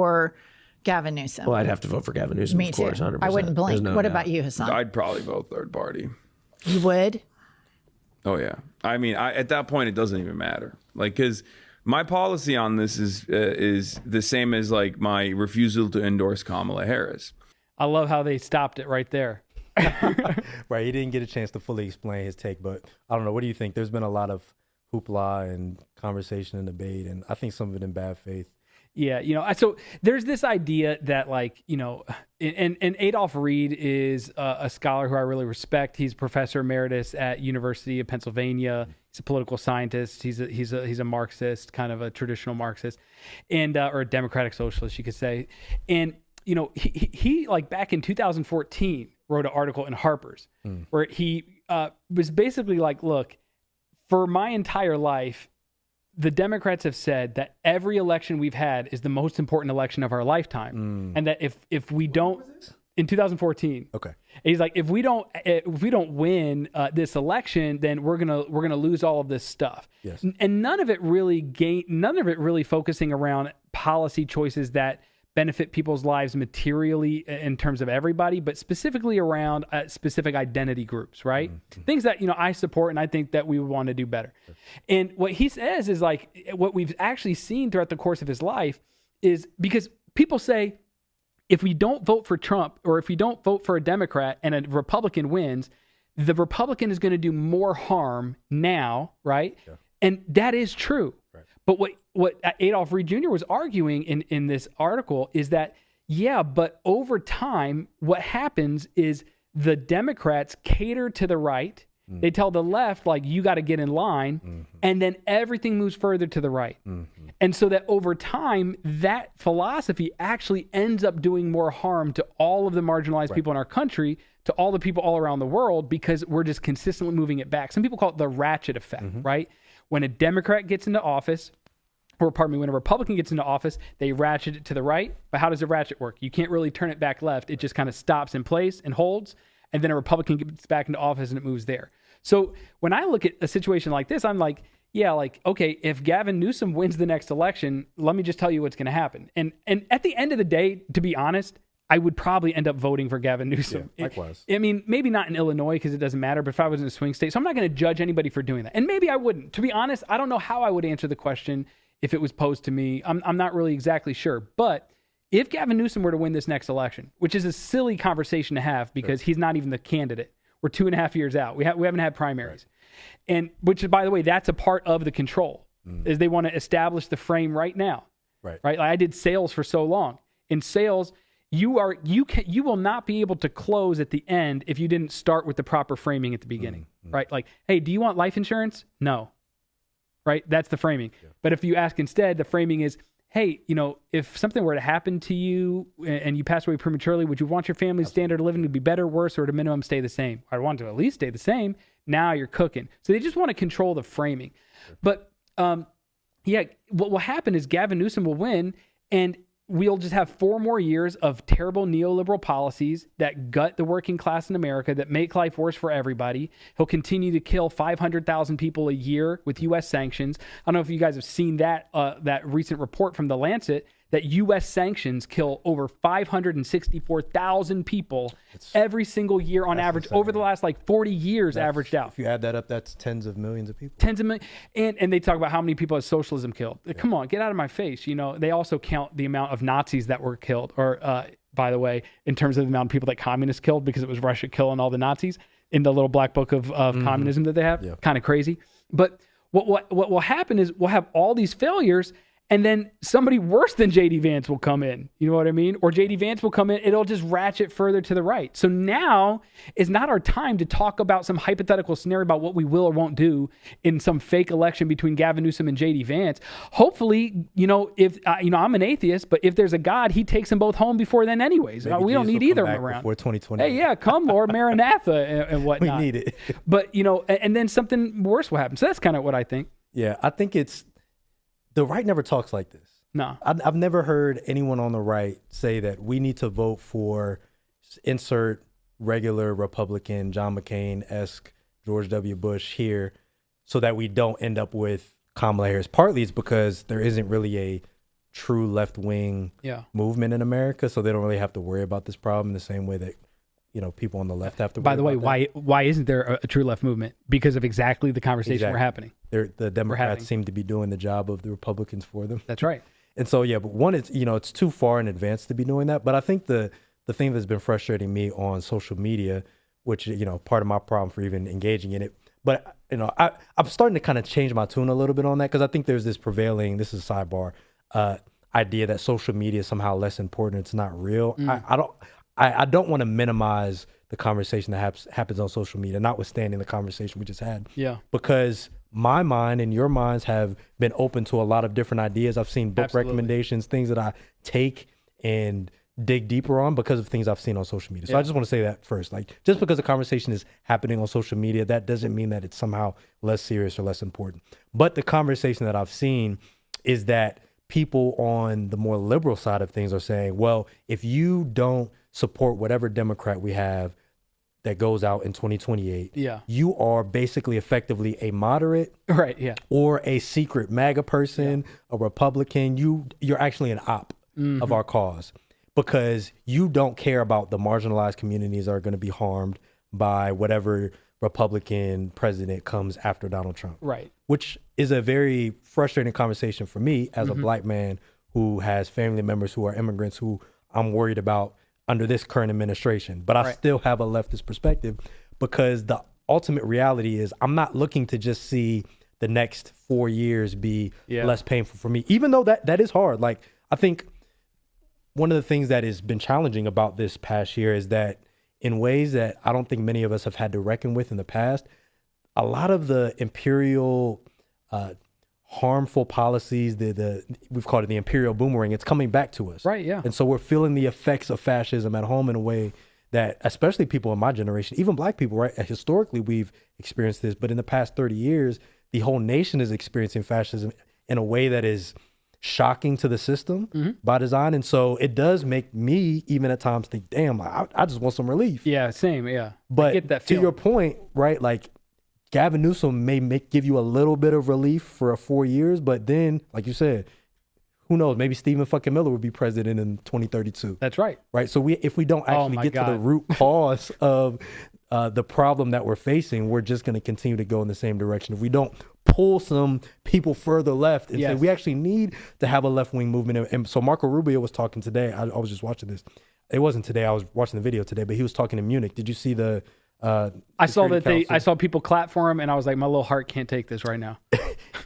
or Gavin Newsom? Well, I'd have to vote for Gavin Newsom, Me of course, too. 100%. I wouldn't blink. No What doubt. about you, Hasan? I'd probably vote third party. You would? Oh yeah. I mean, at that point, it doesn't even matter. Like, because my policy on this is the same as like my refusal to endorse Kamala Harris. I love how they stopped it right there. Right. He didn't get a chance to fully explain his take, but I don't know. What do you think? There's been a lot of hoopla and conversation and debate, and I think some of it in bad faith. Yeah, so there's this idea that, like, and Adolph Reed is a scholar who I really respect. He's professor emeritus at University of Pennsylvania. He's a political scientist. He's a Marxist, kind of a traditional Marxist, and or a democratic socialist, you could say. And he like back in 2014 wrote an article in Harper's where he was basically like, look, for my entire life, the Democrats have said that every election we've had is the most important election of our lifetime, and that if we don't, in 2014, okay, he's like, if we don't win this election, then we're gonna lose all of this stuff. Yes. And none of it really focusing around policy choices that benefit people's lives materially in terms of everybody, but specifically around specific identity groups, right? Mm-hmm. Things that, I support and I think that we would want to do better. Sure. And what he says is like, what we've actually seen throughout the course of his life is, because people say, if we don't vote for Trump or if we don't vote for a Democrat and a Republican wins, the Republican is going to do more harm now, right? Yeah. And that is true. Right. But what Adolph Reed Jr. was arguing in this article is that, yeah, but over time, what happens is the Democrats cater to the right. Mm-hmm. They tell the left, like, you got to get in line. Mm-hmm. And then everything moves further to the right. Mm-hmm. And so that over time, that philosophy actually ends up doing more harm to all of the marginalized people in our country, to all the people all around the world, because we're just consistently moving it back. Some people call it the ratchet effect, right? When a Democrat gets into office, when a Republican gets into office, they ratchet it to the right. But how does the ratchet work? You can't really turn it back left. It just kind of stops in place and holds. And then a Republican gets back into office and it moves there. So when I look at a situation like this, I'm like, yeah, like, okay, if Gavin Newsom wins the next election, let me just tell you what's going to happen. And at the end of the day, to be honest, I would probably end up voting for Gavin Newsom. Yeah, likewise. I mean, maybe not in Illinois because it doesn't matter, but if I was in a swing state, so I'm not going to judge anybody for doing that. And maybe I wouldn't. To be honest, I don't know how I would answer the question if it was posed to me. I'm not really exactly sure. But if Gavin Newsom were to win this next election, which is a silly conversation to have because he's not even the candidate. We're 2.5 years out. We haven't had primaries. Right. And which, by the way, that's a part of the control, is they want to establish the frame right now. Right. Like I did sales for so long. In sales, you will not be able to close at the end if you didn't start with the proper framing at the beginning. Right? Like, hey, do you want life insurance? No. Right? That's the framing. Yeah. But if you ask instead, the framing is, hey, if something were to happen to you and you pass away prematurely, would you want your family's standard of living to be better, worse, or at a minimum stay the same? I want to at least stay the same. Now you're cooking. So they just want to control the framing. Sure. But what will happen is Gavin Newsom will win, and we'll just have 4 more years of terrible neoliberal policies that gut the working class in America, that make life worse for everybody. He'll continue to kill 500,000 people a year with U.S. sanctions. I don't know if you guys have seen that recent report from The Lancet that U.S. sanctions kill over 564,000 people every single year on average over the last 40 years averaged out. If you add that up, that's tens of millions of people. Tens of millions. And they talk about how many people has socialism killed. Yeah. Come on, get out of my face. They also count the amount of Nazis that were killed, or by the way, in terms of the amount of people that communists killed, because it was Russia killing all the Nazis in the little black book of communism that they have. Yeah. Kind of crazy. But what will happen is we'll have all these failures, and then somebody worse than J.D. Vance will come in. You know what I mean? Or J.D. Vance will come in. It'll just ratchet further to the right. So now is not our time to talk about some hypothetical scenario about what we will or won't do in some fake election between Gavin Newsom and J.D. Vance. Hopefully, if I'm an atheist, but if there's a God, he takes them both home before then anyways. We don't need either of them around. Before 2020. Hey, yeah, come Lord Maranatha and whatnot. We need it. But, and then something worse will happen. So that's kind of what I think. Yeah, I think the right never talks like this. No. I've never heard anyone on the right say that we need to vote for insert regular Republican, John McCain-esque George W. Bush here so that we don't end up with Kamala Harris. Partly it's because there isn't really a true left-wing movement in America, so they don't really have to worry about this problem in the same way that people on the left have to worry By the way, about why isn't there a true left movement? Because of exactly the conversation we're having. the Democrats seem to be doing the job of the Republicans for them. That's right. And so, but one, it's too far in advance to be doing that. But I think the thing that's been frustrating me on social media, which, part of my problem for even engaging in it, but, I'm starting to kind of change my tune a little bit on that, because I think there's this prevailing, this is a sidebar, idea that social media is somehow less important. It's not real. I don't want to minimize the conversation that happens on social media, notwithstanding the conversation we just had. Yeah. Because my mind and your minds have been open to a lot of different ideas. I've seen book recommendations, things that I take and dig deeper on because of things I've seen on social media. So I just want to say that first. Like, just because a conversation is happening on social media, that doesn't mean that it's somehow less serious or less important. But the conversation that I've seen is that people on the more liberal side of things are saying, well, if you don't support whatever Democrat we have that goes out in 2028, you are basically effectively a moderate, or a secret MAGA person, a Republican. You're actually an op of our cause, because you don't care about the marginalized communities that are going to be harmed by whatever Republican president comes after Donald Trump. Right. Which is a very frustrating conversation for me as a black man who has family members who are immigrants who I'm worried about under this current administration. But I still have a leftist perspective, because the ultimate reality is I'm not looking to just see the next 4 years be less painful for me, even though that is hard. Like, I think one of the things that has been challenging about this past year is that in ways that I don't think many of us have had to reckon with in the past, a lot of the imperial harmful policies, we've called it the imperial boomerang, it's coming back to us. Right, yeah. And so we're feeling the effects of fascism at home in a way that, especially people in my generation, even black people, right? Historically, we've experienced this, but in the past 30 years, the whole nation is experiencing fascism in a way that is shocking to the system by design. And so it does make me even at times think, damn, I just want some relief. Yeah, same, yeah. But I get that to feeling. your point, right, like, Gavin Newsom may give you a little bit of relief for 4 years, but then, like you said, who knows? Maybe Stephen fucking Miller would be president in 2032. That's right. Right. So if we don't actually get to the root cause of the problem that we're facing, we're just going to continue to go in the same direction. If we don't pull some people further left and say we actually need to have a left-wing movement. And so Marco Rubio was talking today. I was just watching this. It wasn't today. I was watching the video today, but he was talking in Munich. Did you see the? I saw that I saw people clap for him, and I was like, my little heart can't take this right now.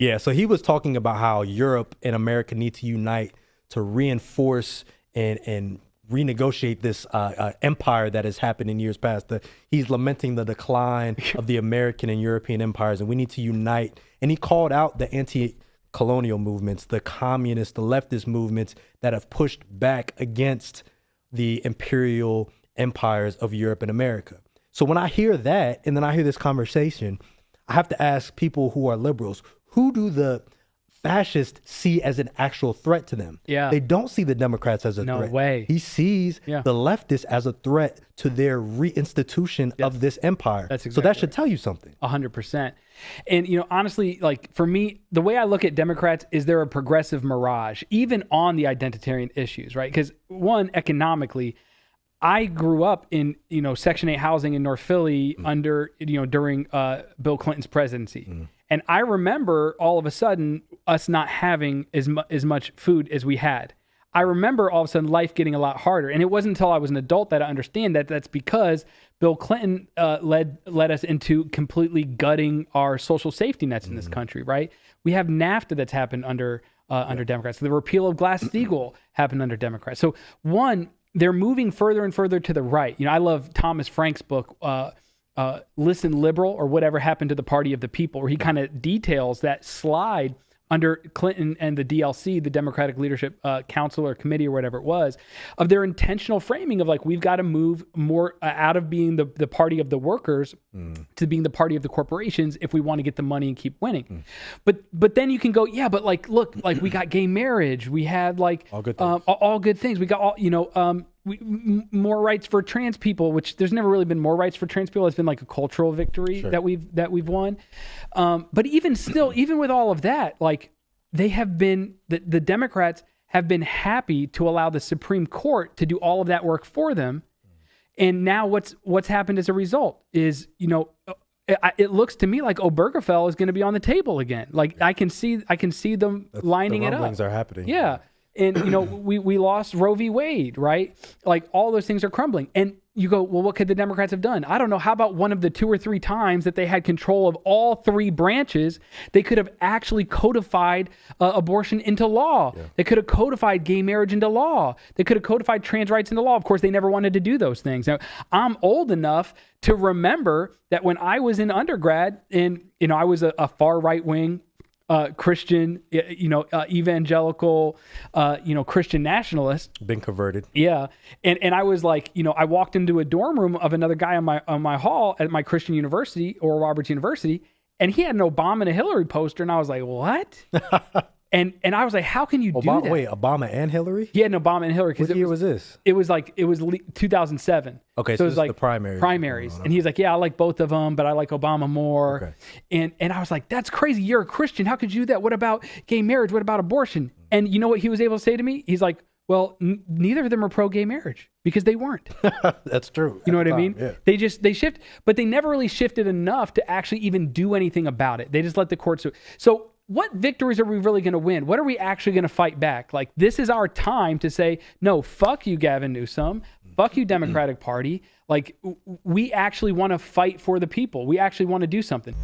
Yeah, so he was talking about how Europe and America need to unite to reinforce and renegotiate this empire that has happened in years past. He's lamenting the decline of the American and European empires, and we need to unite. And he called out the anti-colonial movements, the communist, the leftist movements that have pushed back against the imperial empires of Europe and America. So when I hear that, and then I hear this conversation, I have to ask people who are liberals, who do the fascists see as an actual threat to them? Yeah. They don't see the Democrats as a threat. No way. He sees the leftists as a threat to their reinstitution of this empire. That's exactly so that should tell you something. 100%. And, honestly, like, for me, the way I look at Democrats is they're a progressive mirage, even on the identitarian issues, right? Because, one, economically, I grew up in, Section 8 housing in North Philly under, during Bill Clinton's presidency. And I remember all of a sudden us not having as much food as we had. I remember all of a sudden life getting a lot harder. And it wasn't until I was an adult that I understand that that's because Bill Clinton led us into completely gutting our social safety nets in this country, right? We have NAFTA that's happened under Democrats. The repeal of Glass-Steagall happened under Democrats. So one, they're moving further and further to the right. I love Thomas Frank's book, Listen Liberal, or Whatever Happened to the Party of the People, where he kind of details that slide under Clinton and the DLC, the Democratic Leadership Council or Committee or whatever it was, of their intentional framing of like, we've got to move more out of being the party of the workers to being the party of the corporations if we want to get the money and keep winning. But then you can go, yeah, but like, look, like we got gay marriage, we had like all good things. We got all, more rights for trans people, which there's never really been more rights for trans people. It's been like a cultural victory that we've won. But even still, even with all of that, like they have been, the Democrats have been happy to allow the Supreme Court to do all of that work for them. And now what's happened as a result is, it looks to me like Obergefell is going to be on the table again. Like I can see them lining the it up. rumblings are happening. Yeah. And, we lost Roe v. Wade, right? Like all those things are crumbling. And you go, well, what could the Democrats have done? I don't know. How about one of the 2 or 3 times that they had control of all 3 branches? They could have actually codified abortion into law. Yeah. They could have codified gay marriage into law. They could have codified trans rights into law. Of course, they never wanted to do those things. Now, I'm old enough to remember that when I was in undergrad and, I was a far right wing Christian, evangelical, Christian nationalist. Been converted. Yeah. And I was like, I walked into a dorm room of another guy on my hall at my Christian university, Oral Roberts University, and he had an Obama and a Hillary poster. And I was like, what? And I was like, how can you do that? Wait, Obama and Hillary? He had an Obama and Hillary. What year was this? It was 2007. Okay, so it was like the primaries. Primaries. And he's like, yeah, I like both of them, but I like Obama more. Okay. And I was like, that's crazy. You're a Christian. How could you do that? What about gay marriage? What about abortion? And you know what he was able to say to me? He's like, well, neither of them are pro-gay marriage because they weren't. That's true. You know what I mean? Yeah. They shift, but they never really shifted enough to actually even do anything about it. They just let the courts do it. So what victories are we really going to win? What are we actually going to fight back? Like, this is our time to say, no, fuck you, Gavin Newsom. Fuck you, Democratic Party. Like, we actually want to fight for the people. We actually want to do something.